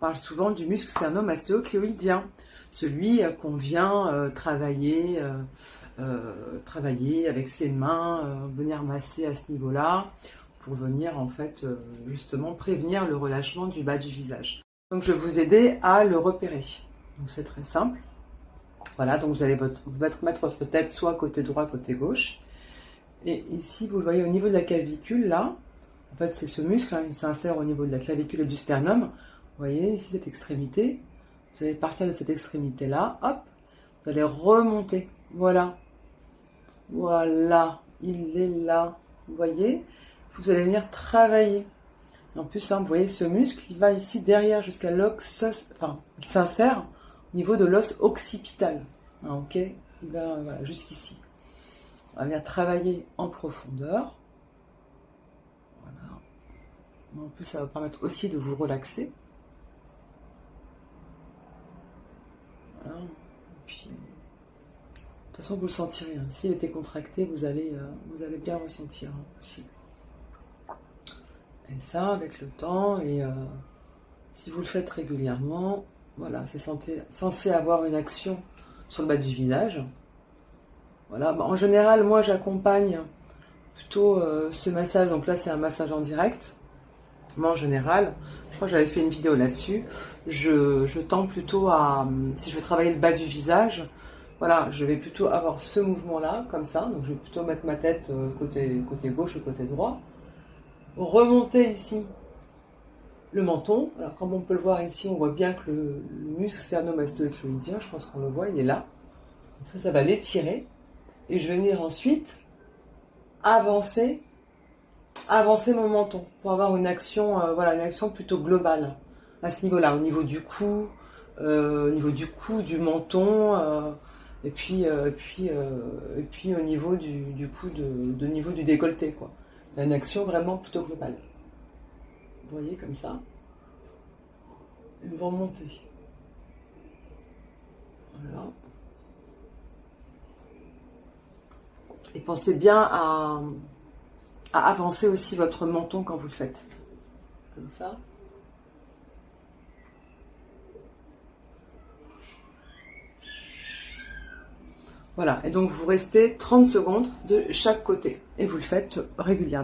parle souvent du muscle sternum-mastéocléoïdien, celui qu'on vient travailler avec ses mains, venir masser à ce niveau-là, pour venir en fait justement prévenir le relâchement du bas du visage. Donc je vais vous aider à le repérer. Donc c'est très simple. Voilà, donc vous allez mettre votre tête soit côté droit, côté gauche. Et ici, vous le voyez au niveau de la clavicule, là, en fait c'est ce muscle, hein, il s'insère au niveau de la clavicule et du sternum. Vous voyez ici cette extrémité. Vous allez partir de cette extrémité-là, hop, vous allez remonter. Voilà. Voilà, il est là. Vous voyez, vous allez venir travailler. En plus, hein, vous voyez, ce muscle, il va ici derrière jusqu'à l'os, enfin, il s'insère au niveau de l'os occipital. Hein, ok, il va voilà, jusqu'ici. On va venir travailler en profondeur. Voilà. En plus, ça va permettre aussi de vous relaxer. Voilà. Et puis, de toute façon, vous le sentirez. Hein. S'il était contracté, vous allez bien ressentir hein, aussi. Et ça, avec le temps, et si vous le faites régulièrement, voilà, c'est censé avoir une action sur le bas du visage. Voilà, en général, moi, j'accompagne plutôt ce massage. Donc là, c'est un massage en direct. Moi, en général, je crois que j'avais fait une vidéo là-dessus. Je tends plutôt à, si je veux travailler le bas du visage, voilà, je vais plutôt avoir ce mouvement-là, comme ça. Donc, je vais plutôt mettre ma tête côté gauche ou côté droit. Remonter ici le menton. Alors comme on peut le voir ici, on voit bien que le muscle sternum-mastéocléoïdien, je pense qu'on le voit, il est là. Donc ça va l'étirer. Et je vais venir ensuite avancer mon menton pour avoir une action, voilà, une action plutôt globale à ce niveau-là, au niveau du cou, du menton, et puis au niveau du cou, niveau du décolleté, quoi. Une action vraiment plutôt globale. Vous voyez comme ça. Et vous remontez. Voilà. Et pensez bien à avancer aussi votre menton quand vous le faites. Comme ça. Voilà. Et donc vous restez 30 secondes de chaque côté. Et vous le faites régulièrement.